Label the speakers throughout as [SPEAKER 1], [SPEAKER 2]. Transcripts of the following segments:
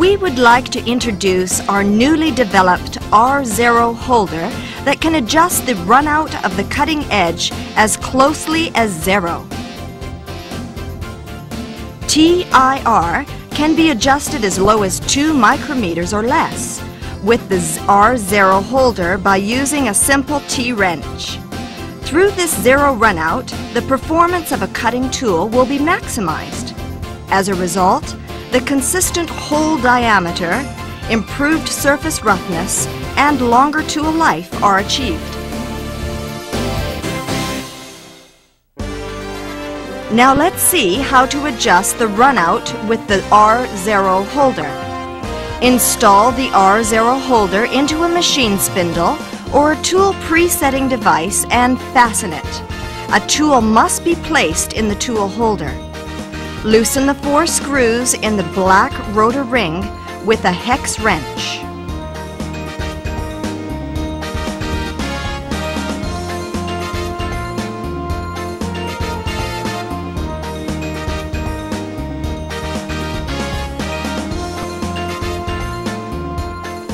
[SPEAKER 1] We would like to introduce our newly developed rzero holder that can adjust the runout of the cutting edge as closely as zero. TIR can be adjusted as low as 2 micrometers or less with the rzero holder by using a simple T-wrench. Through this zero runout, the performance of a cutting tool will be maximized. As a result, the consistent hole diameter, improved surface roughness, and longer tool life are achieved. Now let's see how to adjust the runout with the rzero holder. Install the rzero holder into a machine spindle or a tool presetting device and fasten it. A tool must be placed in the tool holder. Loosen the 4 screws in the black rotor ring with a hex wrench.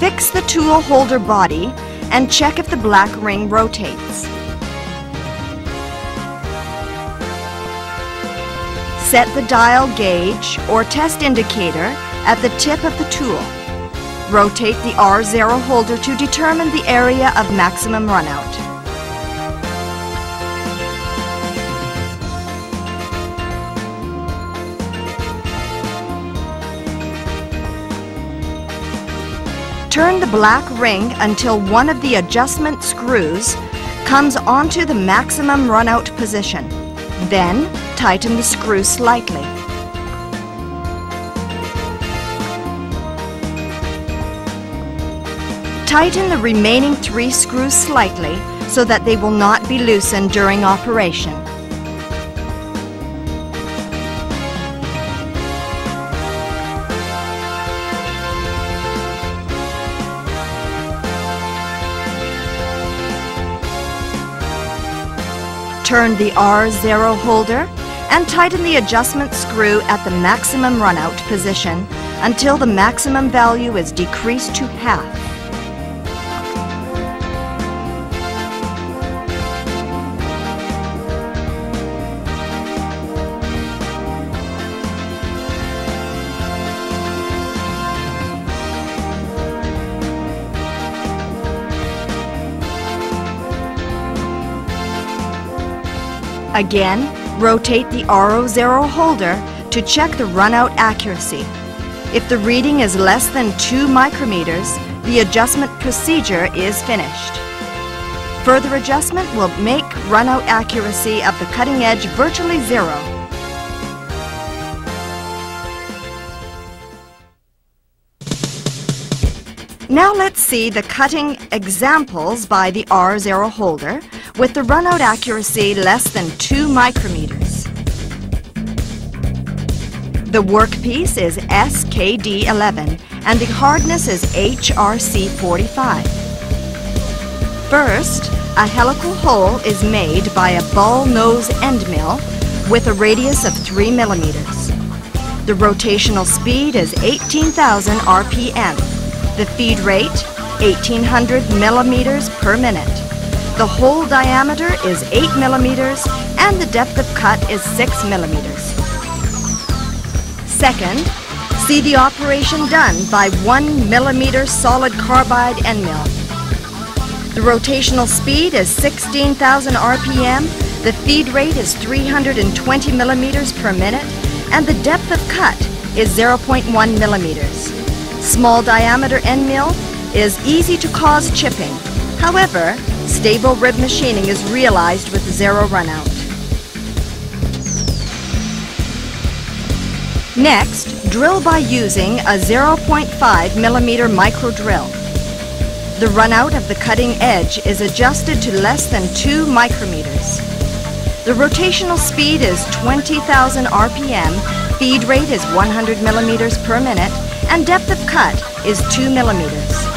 [SPEAKER 1] Fix the tool holder body and check if the black ring rotates. Set the dial gauge or test indicator at the tip of the tool. Rotate the rzero holder to determine the area of maximum runout. Turn the black ring until one of the adjustment screws comes onto the maximum runout position. Then, tighten the screw slightly. Tighten the remaining 3 screws slightly so that they will not be loosened during operation. Turn the rzero holder and tighten the adjustment screw at the maximum runout position until the maximum value is decreased to half. Again, rotate the rzero holder to check the runout accuracy. If the reading is less than 2 micrometers, the adjustment procedure is finished. Further adjustment will make runout accuracy of the cutting edge virtually zero. Now let's see the cutting examples by the rzero holder with the runout accuracy less than 2 micrometers. The workpiece is SKD11 and the hardness is HRC45. First, a helical hole is made by a ball nose end mill with a radius of 3 millimeters. The rotational speed is 18,000 RPM. The feed rate, 1,800 millimeters per minute. The hole diameter is 8 millimeters and the depth of cut is 6 millimeters. Second, see the operation done by 1 millimeter solid carbide end mill. The rotational speed is 16,000 RPM, the feed rate is 320 millimeters per minute, and the depth of cut is 0.1 millimeters. Small diameter end mill is easy to cause chipping. However, stable rib machining is realized with zero runout. Next, drill by using a 0.5 millimeter micro drill. The runout of the cutting edge is adjusted to less than 2 micrometers. The rotational speed is 20,000 RPM, feed rate is 100 millimeters per minute, and depth of cut is 2 millimeters.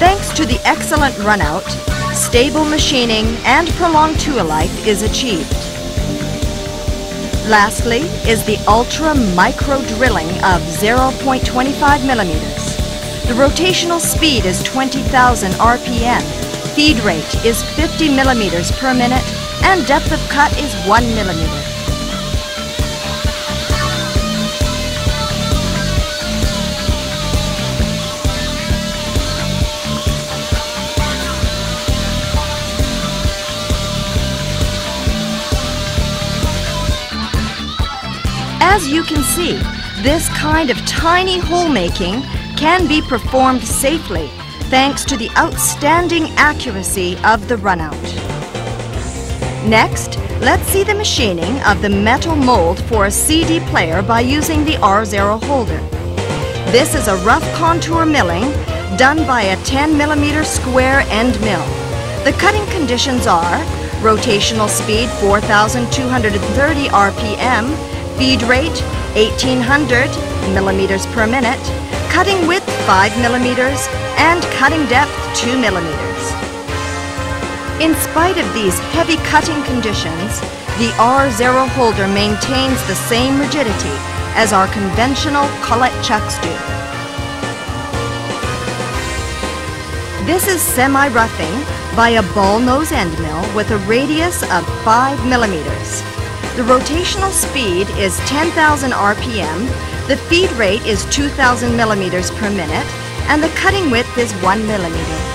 [SPEAKER 1] Thanks to the excellent runout, stable machining and prolonged tool life is achieved. Lastly is the ultra micro drilling of 0.25 millimeters. The rotational speed is 20,000 RPM. Feed rate is 50 millimeters per minute, and depth of cut is 1 millimeter. As you can see, this kind of tiny hole making can be performed safely thanks to the outstanding accuracy of the runout. Next, let's see the machining of the metal mold for a CD player by using the R0 holder. This is a rough contour milling done by a 10 millimeter square end mill. The cutting conditions are rotational speed 4,230 RPM, feed rate 1,800 millimeters per minute, cutting width 5 millimeters, and cutting depth 2 millimeters. In spite of these heavy cutting conditions, the R0 holder maintains the same rigidity as our conventional collet chucks do. This is semi-roughing by a ball nose end mill with a radius of 5 millimeters. The rotational speed is 10,000 RPM, the feed rate is 2,000 millimeters per minute, and the cutting width is 1 millimeter.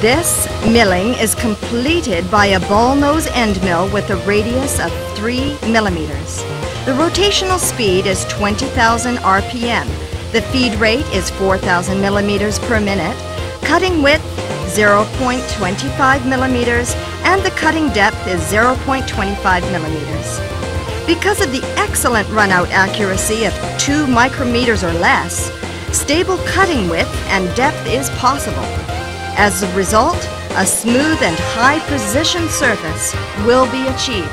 [SPEAKER 1] This milling is completed by a ball nose end mill with a radius of 3 millimeters. The rotational speed is 20,000 RPM. The feed rate is 4,000 millimeters per minute. Cutting width 0.25 millimeters, and the cutting depth is 0.25 millimeters. Because of the excellent runout accuracy of 2 micrometers or less, stable cutting width and depth is possible. As a result, a smooth and high-precision surface will be achieved.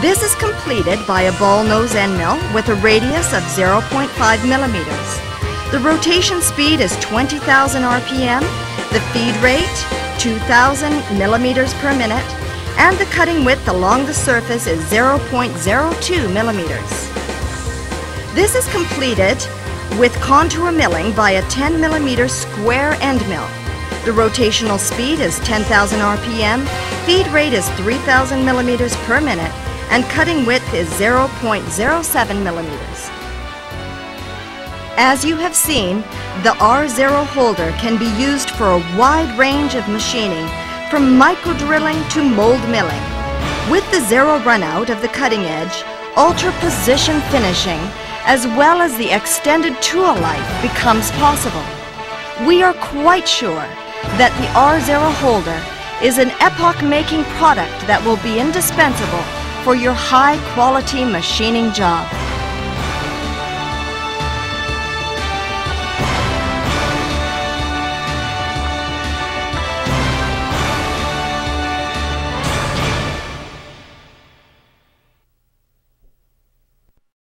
[SPEAKER 1] This is completed by a ball nose end mill with a radius of 0.5 millimeters. The rotation speed is 20,000 RPM, the feed rate 2,000 millimeters per minute, and the cutting width along the surface is 0.02 millimeters. This is completed with contour milling by a 10 millimeter square end mill. The rotational speed is 10,000 RPM, feed rate is 3,000 millimeters per minute, and cutting width is 0.07 millimeters. As you have seen, the R0 holder can be used for a wide range of machining, from micro drilling to mold milling. With the zero runout of the cutting edge, ultra precision finishing, as well as the extended tool life becomes possible. We are quite sure that the R0 holder is an epoch-making product that will be indispensable for your high-quality machining job.